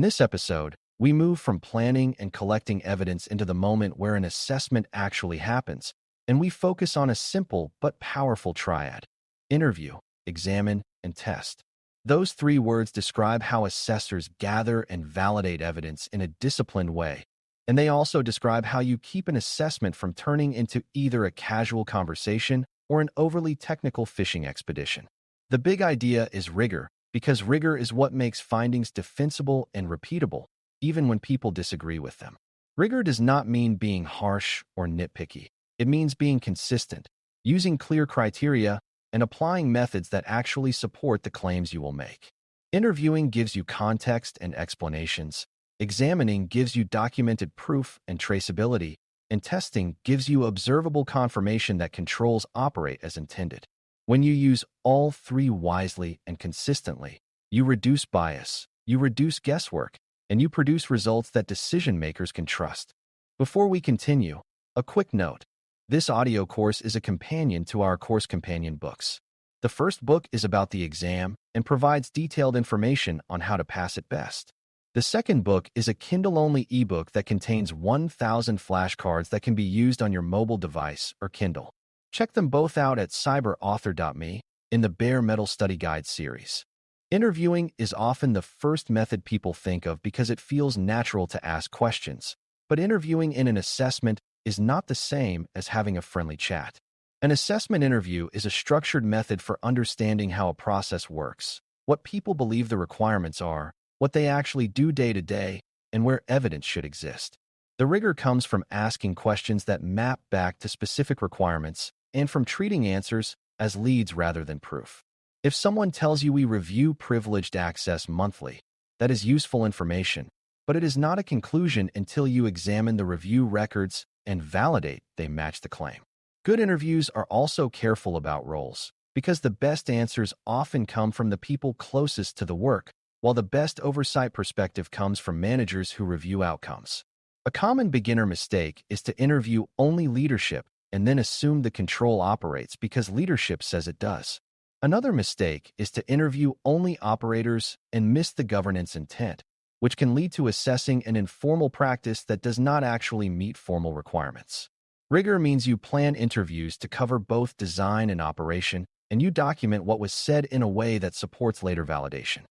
this episode, we move from planning and collecting evidence into the moment where an assessment actually happens, and we focus on a simple but powerful triad: interview, examine, and test. Those three words describe how assessors gather and validate evidence in a disciplined way, and they also describe how you keep an assessment from turning into either a casual conversation or an overly technical fishing expedition. The big idea is rigor, because rigor is what makes findings defensible and repeatable, even when people disagree with them. Rigor does not mean being harsh or nitpicky. It means being consistent, using clear criteria, and applying methods that actually support the claims you will make. Interviewing gives you context and explanations. Examining gives you documented proof and traceability, and testing gives you observable confirmation that controls operate as intended. When you use all three wisely and consistently, you reduce bias, you reduce guesswork, and you produce results that decision-makers can trust. Before we continue, a quick note. This audio course is a companion to our course companion books. The first book is about the exam and provides detailed information on how to pass it best. The second book is a Kindle-only ebook that contains 1,000 flashcards that can be used on your mobile device or Kindle. Check them both out at CGRC.Me in the Bare Metal Study Guide series. Interviewing is often the first method people think of because it feels natural to ask questions, but interviewing in an assessment is not the same as having a friendly chat. An assessment interview is a structured method for understanding how a process works, what people believe the requirements are, what they actually do day to day, and where evidence should exist. The rigor comes from asking questions that map back to specific requirements and from treating answers as leads rather than proof. If someone tells you we review privileged access monthly, that is useful information, but it is not a conclusion until you examine the review records and validate they match the claim. Good interviews are also careful about roles, because the best answers often come from the people closest to the work, while the best oversight perspective comes from managers who review outcomes. A common beginner mistake is to interview only leadership and then assume the control operates because leadership says it does. Another mistake is to interview only operators and miss the governance intent, which can lead to assessing an informal practice that does not actually meet formal requirements. Rigor means you plan interviews to cover both design and operation, and you document what was said in a way that supports later validation.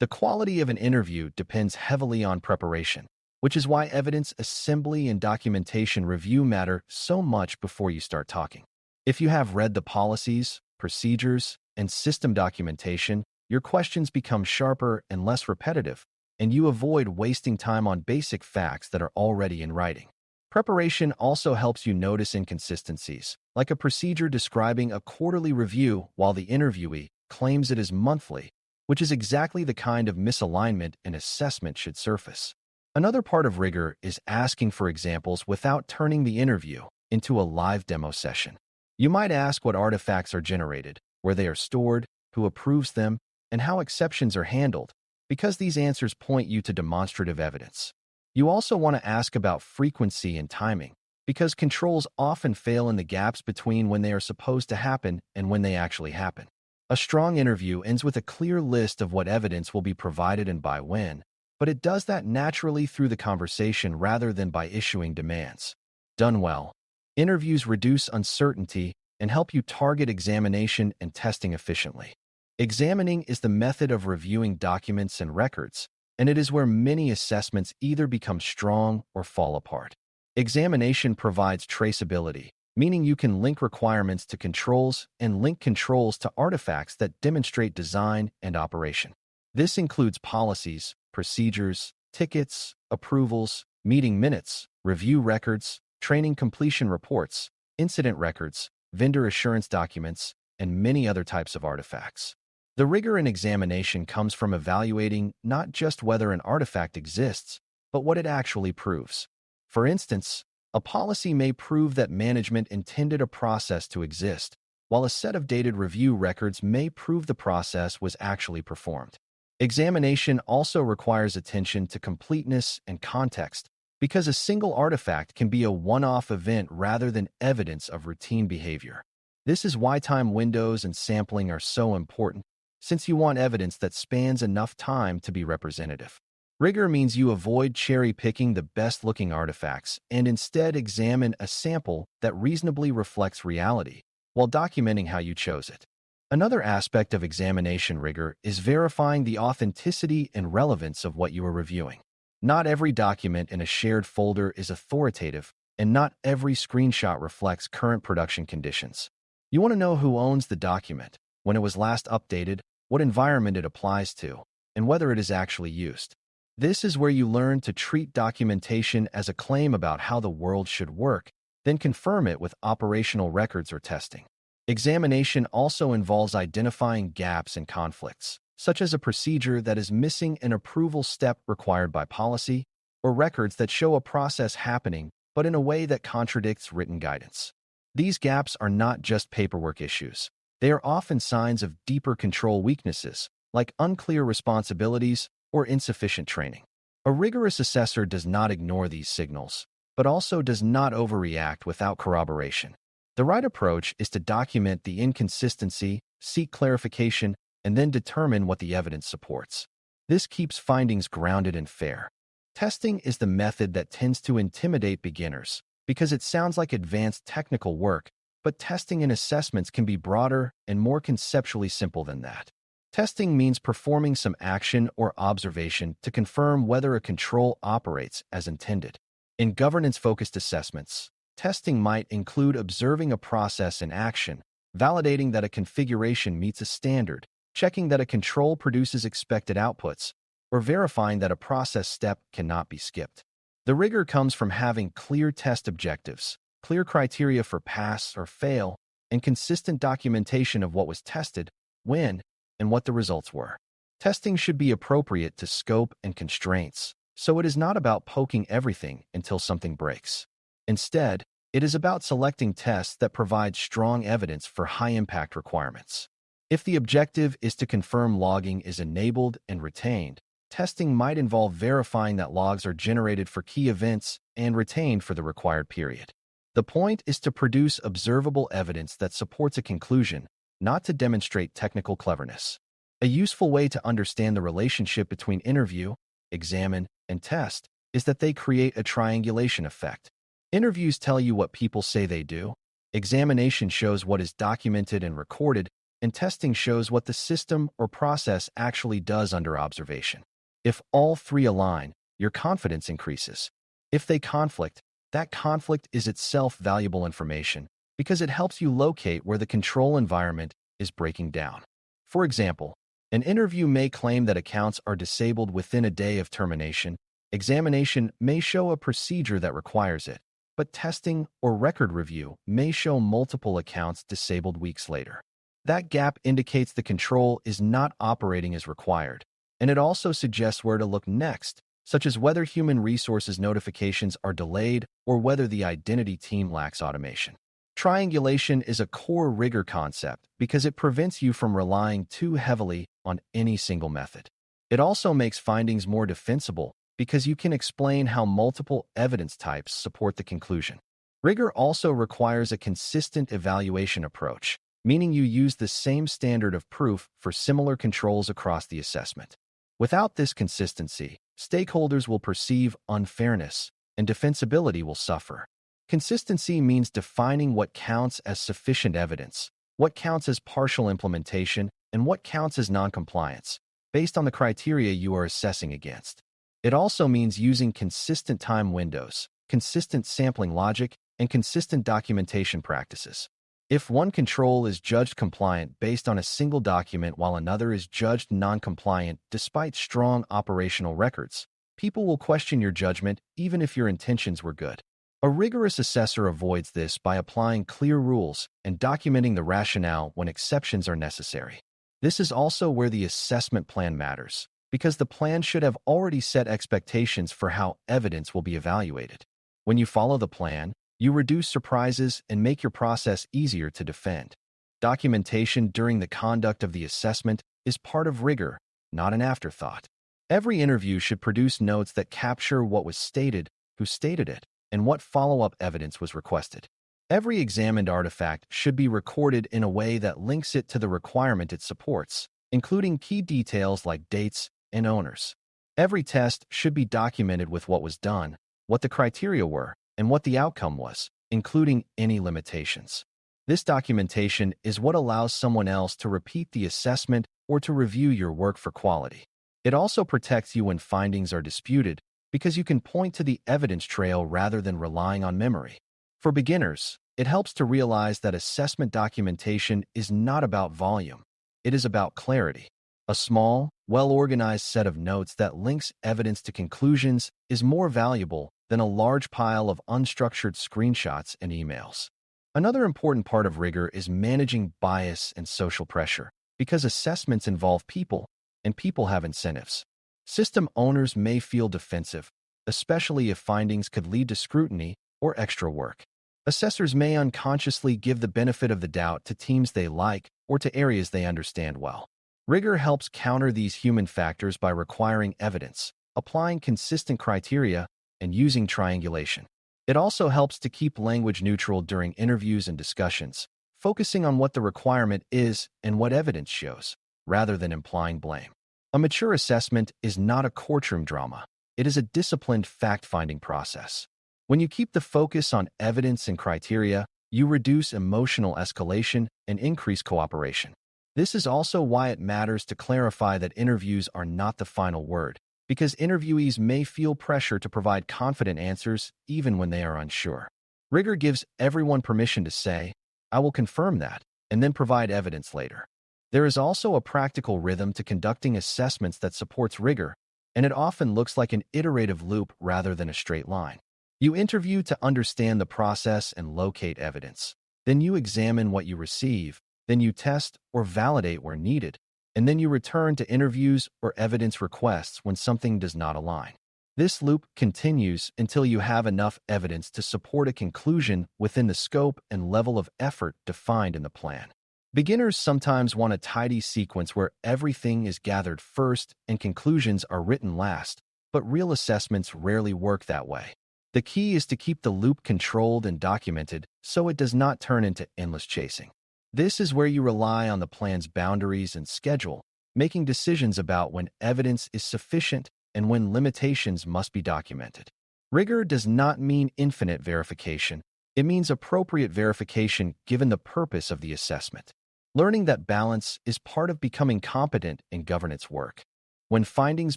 The quality of an interview depends heavily on preparation, which is why evidence assembly and documentation review matter so much before you start talking. If you have read the policies, procedures, and system documentation, your questions become sharper and less repetitive, and you avoid wasting time on basic facts that are already in writing. Preparation also helps you notice inconsistencies, like a procedure describing a quarterly review while the interviewee claims it is monthly, which is exactly the kind of misalignment an assessment should surface. Another part of rigor is asking for examples without turning the interview into a live demo session. You might ask what artifacts are generated, where they are stored, who approves them, and how exceptions are handled, because these answers point you to demonstrative evidence. You also want to ask about frequency and timing, because controls often fail in the gaps between when they are supposed to happen and when they actually happen. A strong interview ends with a clear list of what evidence will be provided and by when, but it does that naturally through the conversation rather than by issuing demands. Done well, interviews reduce uncertainty and help you target examination and testing efficiently. Examining is the method of reviewing documents and records, and it is where many assessments either become strong or fall apart. Examination provides traceability, meaning you can link requirements to controls and link controls to artifacts that demonstrate design and operation. This includes policies, procedures, tickets, approvals, meeting minutes, review records, training completion reports, incident records, vendor assurance documents, and many other types of artifacts. The rigor in examination comes from evaluating not just whether an artifact exists, but what it actually proves. For instance, a policy may prove that management intended a process to exist, while a set of dated review records may prove the process was actually performed. Examination also requires attention to completeness and context, because a single artifact can be a one-off event rather than evidence of routine behavior. This is why time windows and sampling are so important, since you want evidence that spans enough time to be representative. Rigor means you avoid cherry-picking the best-looking artifacts and instead examine a sample that reasonably reflects reality, while documenting how you chose it. Another aspect of examination rigor is verifying the authenticity and relevance of what you are reviewing. Not every document in a shared folder is authoritative, and not every screenshot reflects current production conditions. You want to know who owns the document, when it was last updated, what environment it applies to, and whether it is actually used. This is where you learn to treat documentation as a claim about how the world should work, then confirm it with operational records or testing. Examination also involves identifying gaps and conflicts, such as a procedure that is missing an approval step required by policy, or records that show a process happening but in a way that contradicts written guidance. These gaps are not just paperwork issues. They are often signs of deeper control weaknesses, like unclear responsibilities or insufficient training. A rigorous assessor does not ignore these signals, but also does not overreact without corroboration. The right approach is to document the inconsistency, seek clarification, and then determine what the evidence supports. This keeps findings grounded and fair. Testing is the method that tends to intimidate beginners because it sounds like advanced technical work, but testing and assessments can be broader and more conceptually simple than that. Testing means performing some action or observation to confirm whether a control operates as intended. In governance-focused assessments, testing might include observing a process in action, validating that a configuration meets a standard, checking that a control produces expected outputs, or verifying that a process step cannot be skipped. The rigor comes from having clear test objectives, clear criteria for pass or fail, and consistent documentation of what was tested, when, and what the results were. Testing should be appropriate to scope and constraints, so it is not about poking everything until something breaks. Instead, it is about selecting tests that provide strong evidence for high-impact requirements. If the objective is to confirm logging is enabled and retained, testing might involve verifying that logs are generated for key events and retained for the required period. The point is to produce observable evidence that supports a conclusion, not to demonstrate technical cleverness. A useful way to understand the relationship between interview, examine, and test is that they create a triangulation effect. Interviews tell you what people say they do, examination shows what is documented and recorded, and testing shows what the system or process actually does under observation. If all three align, your confidence increases. If they conflict, that conflict is itself valuable information because it helps you locate where the control environment is breaking down. For example, an interview may claim that accounts are disabled within a day of termination. Examination may show a procedure that requires it, but testing or record review may show multiple accounts disabled weeks later. That gap indicates the control is not operating as required, and it also suggests where to look next, such as whether human resources notifications are delayed or whether the identity team lacks automation. Triangulation is a core rigor concept because it prevents you from relying too heavily on any single method. It also makes findings more defensible because you can explain how multiple evidence types support the conclusion. Rigor also requires a consistent evaluation approach, meaning you use the same standard of proof for similar controls across the assessment. Without this consistency, stakeholders will perceive unfairness, and defensibility will suffer. Consistency means defining what counts as sufficient evidence, what counts as partial implementation, and what counts as noncompliance, based on the criteria you are assessing against. It also means using consistent time windows, consistent sampling logic, and consistent documentation practices. If one control is judged compliant based on a single document while another is judged non-compliant despite strong operational records, people will question your judgment even if your intentions were good. A rigorous assessor avoids this by applying clear rules and documenting the rationale when exceptions are necessary. This is also where the assessment plan matters, because the plan should have already set expectations for how evidence will be evaluated. When you follow the plan, you reduce surprises and make your process easier to defend. Documentation during the conduct of the assessment is part of rigor, not an afterthought. Every interview should produce notes that capture what was stated, who stated it, and what follow-up evidence was requested. Every examined artifact should be recorded in a way that links it to the requirement it supports, including key details like dates and owners. Every test should be documented with what was done, what the criteria were, and what the outcome was, including any limitations. This documentation is what allows someone else to repeat the assessment or to review your work for quality. It also protects you when findings are disputed because you can point to the evidence trail rather than relying on memory. For beginners, it helps to realize that assessment documentation is not about volume. It is about clarity. A small, well-organized set of notes that links evidence to conclusions is more valuable than a large pile of unstructured screenshots and emails. Another important part of Rigor is managing bias and social pressure, because assessments involve people, and people have incentives. System owners may feel defensive, especially if findings could lead to scrutiny or extra work. Assessors may unconsciously give the benefit of the doubt to teams they like or to areas they understand well. Rigor helps counter these human factors by requiring evidence, applying consistent criteria, and using triangulation. It also helps to keep language neutral during interviews and discussions, focusing on what the requirement is and what evidence shows, rather than implying blame. A mature assessment is not a courtroom drama. It is a disciplined fact-finding process. When you keep the focus on evidence and criteria, you reduce emotional escalation and increase cooperation. This is also why it matters to clarify that interviews are not the final word, because interviewees may feel pressure to provide confident answers even when they are unsure. Rigor gives everyone permission to say, "I will confirm that," and then provide evidence later. There is also a practical rhythm to conducting assessments that supports rigor, and it often looks like an iterative loop rather than a straight line. You interview to understand the process and locate evidence. Then you examine what you receive. Then you test or validate where needed. And then you return to interviews or evidence requests when something does not align. This loop continues until you have enough evidence to support a conclusion within the scope and level of effort defined in the plan. Beginners sometimes want a tidy sequence where everything is gathered first and conclusions are written last, but real assessments rarely work that way. The key is to keep the loop controlled and documented so it does not turn into endless chasing. This is where you rely on the plan's boundaries and schedule, making decisions about when evidence is sufficient and when limitations must be documented. Rigor does not mean infinite verification. It means appropriate verification given the purpose of the assessment. Learning that balance is part of becoming competent in governance work. When findings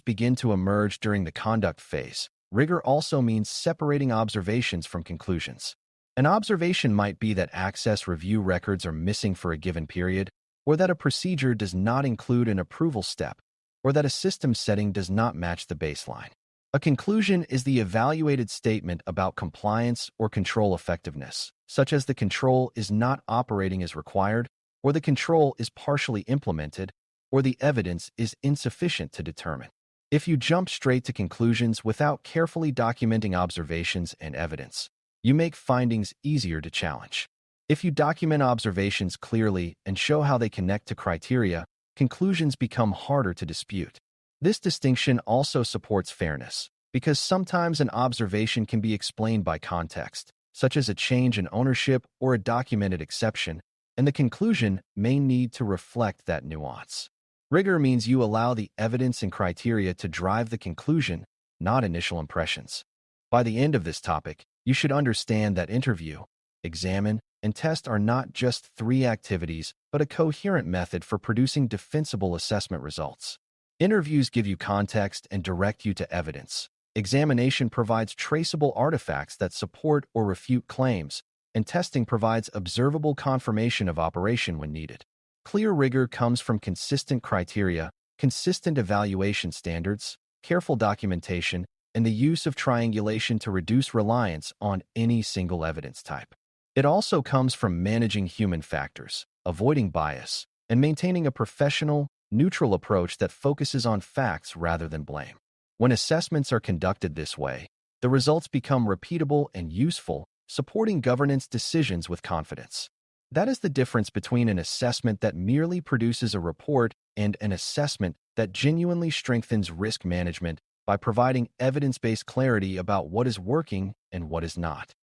begin to emerge during the conduct phase, rigor also means separating observations from conclusions. An observation might be that access review records are missing for a given period, or that a procedure does not include an approval step, or that a system setting does not match the baseline. A conclusion is the evaluated statement about compliance or control effectiveness, such as the control is not operating as required, or the control is partially implemented, or the evidence is insufficient to determine. If you jump straight to conclusions without carefully documenting observations and evidence, you make findings easier to challenge. If you document observations clearly and show how they connect to criteria, conclusions become harder to dispute. This distinction also supports fairness, because sometimes an observation can be explained by context, such as a change in ownership or a documented exception, and the conclusion may need to reflect that nuance. Rigor means you allow the evidence and criteria to drive the conclusion, not initial impressions. By the end of this topic, you should understand that interview, examine, and test are not just 3 activities, but a coherent method for producing defensible assessment results. Interviews give you context and direct you to evidence. Examination provides traceable artifacts that support or refute claims, and testing provides observable confirmation of operation when needed. Clear rigor comes from consistent criteria, consistent evaluation standards, careful documentation, and the use of triangulation to reduce reliance on any single evidence type. It also comes from managing human factors, avoiding bias, and maintaining a professional, neutral approach that focuses on facts rather than blame. When assessments are conducted this way, the results become repeatable and useful, supporting governance decisions with confidence. That is the difference between an assessment that merely produces a report and an assessment that genuinely strengthens risk management by providing evidence-based clarity about what is working and what is not.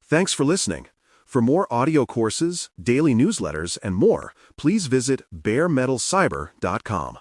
Thanks for listening. For more audio courses, daily newsletters, and more, please visit DailyCyber.News.